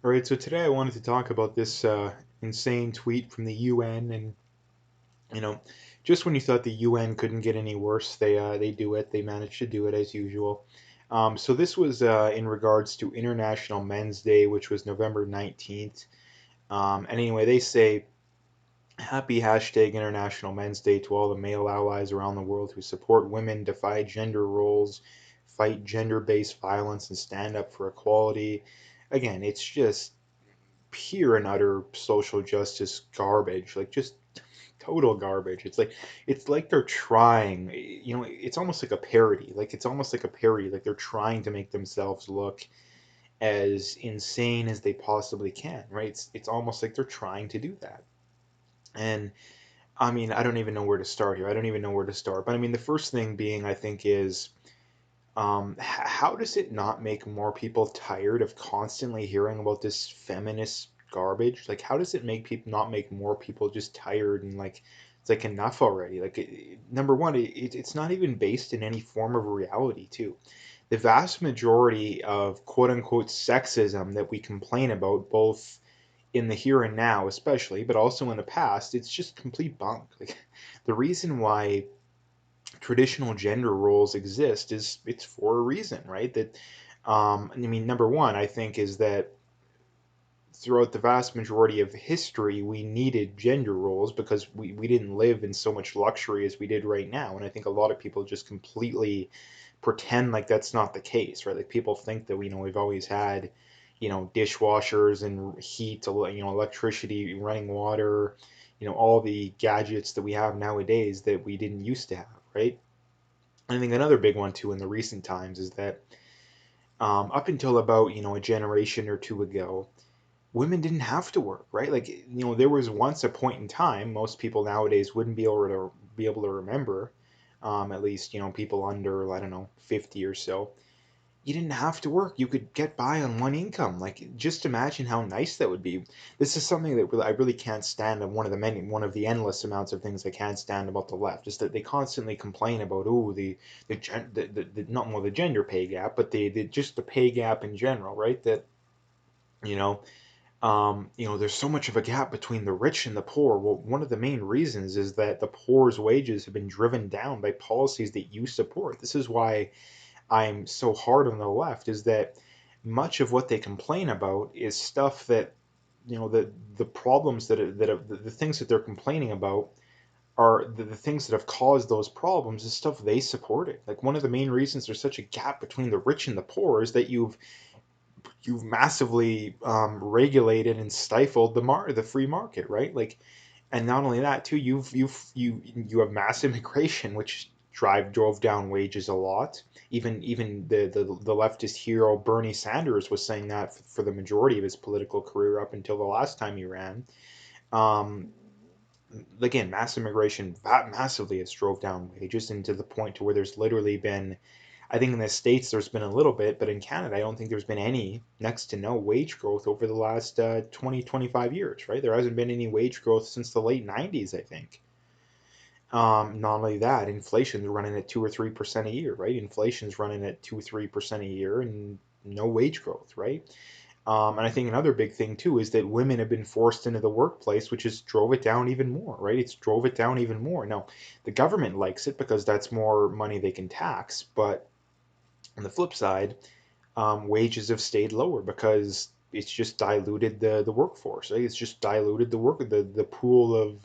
All right, so today I wanted to talk about this insane tweet from the UN, and you know, just when you thought the UN couldn't get any worse, they do it. They manage to do it as usual. So this was in regards to International Men's Day, which was November 19th. And anyway, they say happy hashtag International Men's Day to all the male allies around the world who support women, defy gender roles, fight gender-based violence, and stand up for equality. Again, it's just pure and utter social justice garbage, like just total garbage. It's like they're trying, it's almost like a parody. Like it's almost like a parody. Like they're trying to make themselves look as insane as they possibly can, right? It's almost like they're trying to do that. And I mean, I don't even know where to start here. I don't even know where to start. But I mean, the first thing being, I think, is how does it not make more people tired of constantly hearing about this feminist garbage? Like, how does it make people not make more people just tired and like it's like enough already? Like, number one, it's not even based in any form of reality, too. The vast majority of quote unquote sexism that we complain about, both in the here and now, especially, but also in the past, it's just complete bunk. Like, the reason why traditional gender roles exist is it's for a reason, right? That I mean, number one, I think, is that throughout the vast majority of history, we needed gender roles because we didn't live in so much luxury as we did right now. And I think a lot of people just completely pretend like that's not the case, right? Like people think that, we've always had, dishwashers and heat, electricity, running water, all the gadgets that we have nowadays that we didn't used to have, right? I think another big one too in the recent times is that up until about a generation or two ago, women didn't have to work, right? Like there was once a point in time most people nowadays wouldn't be able to remember, at least people under, I don't know, 50 or so. You didn't have to work. You could get by on one income. Like, just imagine how nice that would be. This is something that I really can't stand. And one of the endless amounts of things I can't stand about the left is that they constantly complain about, oh, the not more the gender pay gap, but the just the pay gap in general, right? That you know there's so much of a gap between the rich and the poor. Well, one of the main reasons is that the poor's wages have been driven down by policies that you support. This is why I'm so hard on the left, is that much of what they complain about is stuff that the problems the things that they're complaining about are the things that have caused those problems is stuff they supported. Like one of the main reasons there's such a gap between the rich and the poor is that you've massively regulated and stifled the free market, right? Like, and not only that too, you have mass immigration, which drove down wages a lot. Even the leftist hero Bernie Sanders was saying that for the majority of his political career up until the last time he ran. Um, Again, mass immigration that massively has drove down wages, and to the point to where there's literally been, I think in the States there's been a little bit, but in Canada I don't think there's been any, next to no wage growth over the last 20, 25 years, right? There hasn't been any wage growth since the late 90s, I think. Not only that, inflation's running at 2 or 3% a year, right? Inflation's running at 2 or 3% a year, and no wage growth, right? And I think another big thing too is that women have been forced into the workplace, which has drove it down even more, right? It's drove it down even more. Now, the government likes it because that's more money they can tax, but on the flip side, wages have stayed lower because it's just diluted the workforce, right? It's just diluted the pool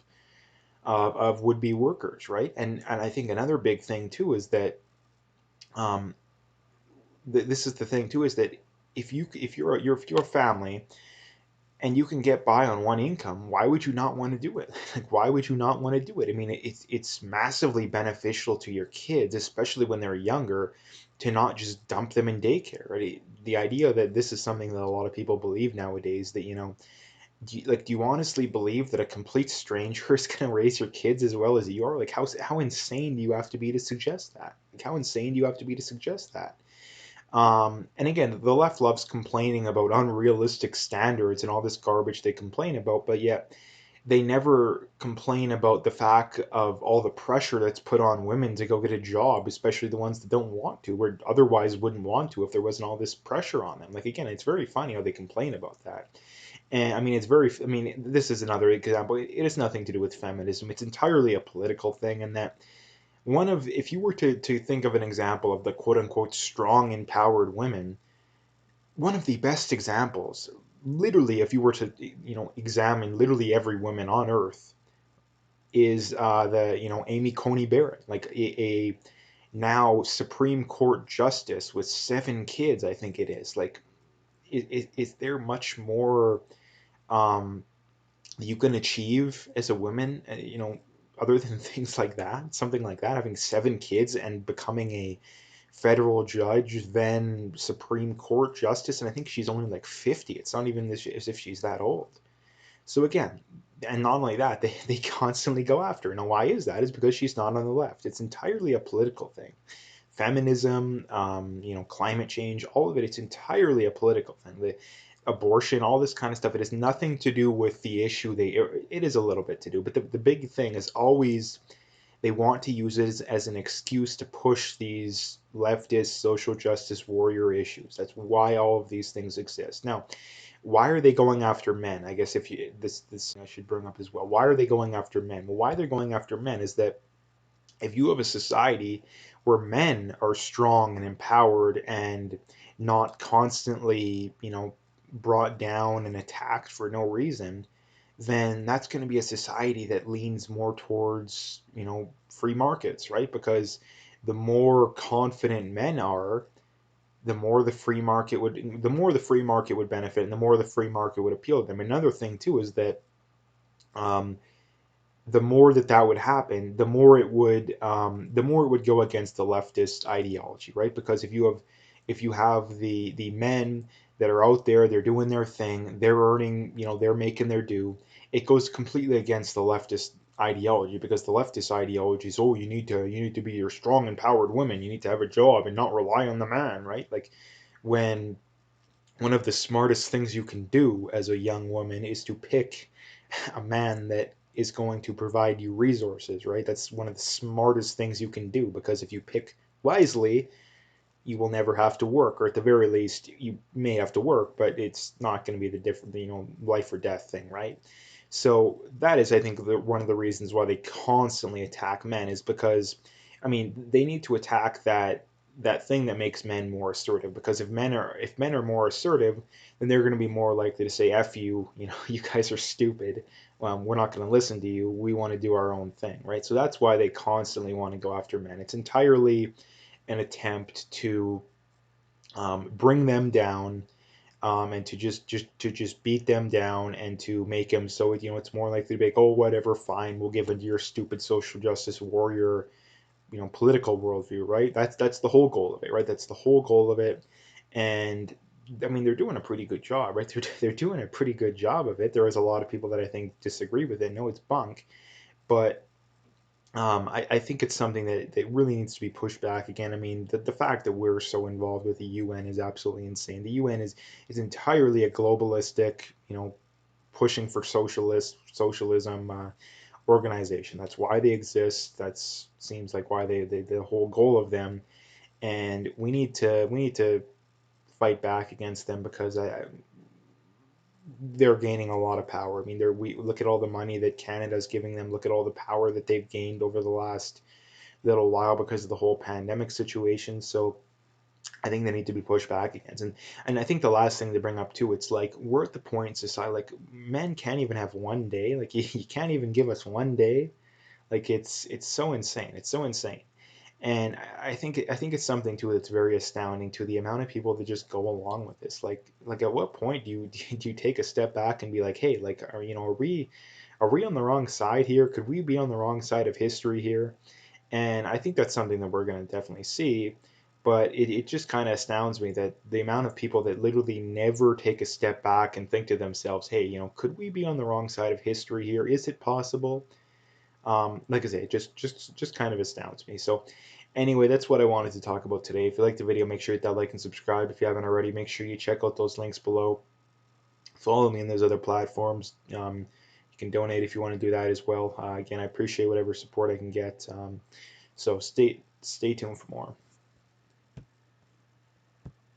of would-be workers, right? And I think another big thing too is that um, this is the thing too, is that if you're a family and you can get by on one income, why would you not want to do it? Like, why would you not want to do it? I mean, it's massively beneficial to your kids, especially when they're younger, to not just dump them in daycare, right? The idea that this is something that a lot of people believe nowadays, that do you honestly believe that a complete stranger is going to raise your kids as well as you are? Like, how insane do you have to be to suggest that? Like, how insane do you have to be to suggest that? And again, the left loves complaining about unrealistic standards and all this garbage they complain about, but yet they never complain about the fact of all the pressure that's put on women to go get a job, especially the ones that don't want to, or otherwise wouldn't want to if there wasn't all this pressure on them. Like again, it's very funny how they complain about that. And I mean, I mean, this is another example. It has nothing to do with feminism. It's entirely a political thing, and that if you were to think of an example of the quote unquote strong, empowered women, one of the best examples, literally, if you were to, examine literally every woman on earth, is Amy Coney Barrett, like a now Supreme Court justice with 7 kids, I think it is. Like, is there much more um, you can achieve as a woman, other than things like that, something like that, having 7 kids and becoming a federal judge, then Supreme Court justice, and I think she's only like 50. It's not even as if she's that old. So again, and not only that, they constantly go after her. Now, why is that? Is because she's not on the left. It's entirely a political thing. Feminism, climate change, all of it, it's entirely a political thing. The abortion, all this kind of stuff, it has nothing to do with the issue. It is a little bit to do, but the big thing is always they want to use it as an excuse to push these leftist social justice warrior issues. That's why all of these things exist. Now, why are they going after men? I guess if you this I should bring up as well. Why are they going after men? Well, why they're going after men is that if you have a society where men are strong and empowered and not constantly, brought down and attacked for no reason, then that's going to be a society that leans more towards, free markets, right? Because the more confident men are, the more the free market would benefit, and the more the free market would appeal to them. Another thing too is that um, the more that would happen, the more it would go against the leftist ideology, right? Because if you have the men that are out there, they're doing their thing, they're earning, they're making their due. It goes completely against the leftist ideology, because the leftist ideology is, oh, you need to be your strong, empowered woman. You need to have a job and not rely on the man, right? Like when one of the smartest things you can do as a young woman is to pick a man that is going to provide you resources, right? That's one of the smartest things you can do, because if you pick wisely, you will never have to work, or at the very least, you may have to work, but it's not going to be the different, life or death thing, right? So that is, I think, one of the reasons why they constantly attack men is because, I mean, they need to attack that thing that makes men more assertive. Because if men are more assertive, then they're going to be more likely to say, "F you," you guys are stupid. We're not going to listen to you. We want to do our own thing, right? So that's why they constantly want to go after men. It's entirely an attempt to bring them down, and to just beat them down, and to make them so it's more likely to be like, oh, whatever, fine, we'll give into your stupid social justice warrior, political worldview, right? That's the whole goal of it, right? That's the whole goal of it. And I mean, they're doing a pretty good job, right? They're doing a pretty good job of it. There is a lot of people that I think disagree with it. No, it's bunk, but I think it's something that really needs to be pushed back again. I mean, the fact that we're so involved with the UN is absolutely insane. The UN is entirely a globalistic, pushing for socialism organization. That's why they exist. That's seems like why they the whole goal of them. And we need to fight back against them, because they're gaining a lot of power. I mean, we look at all the money that Canada's giving them. Look at all the power that they've gained over the last little while because of the whole pandemic situation. So I think they need to be pushed back against. And I think the last thing to bring up too, it's like we're at the point in society, like men can't even have one day. Like you can't even give us one day. Like it's so insane. It's so insane. And I think it's something too that's very astounding, to the amount of people that just go along with this. Like at what point do you do you take a step back and be like, hey, like are we on the wrong side here? Could we be on the wrong side of history here? And I think that's something that we're going to definitely see. But it just kind of astounds me that the amount of people that literally never take a step back and think to themselves, hey, could we be on the wrong side of history here? Is it possible? Like I say, it just kind of astounds me. So anyway, that's what I wanted to talk about today. If you liked the video, make sure you hit that like and subscribe. If you haven't already, make sure you check out those links below. Follow me in those other platforms. You can donate if you want to do that as well. Again, I appreciate whatever support I can get. So stay tuned for more.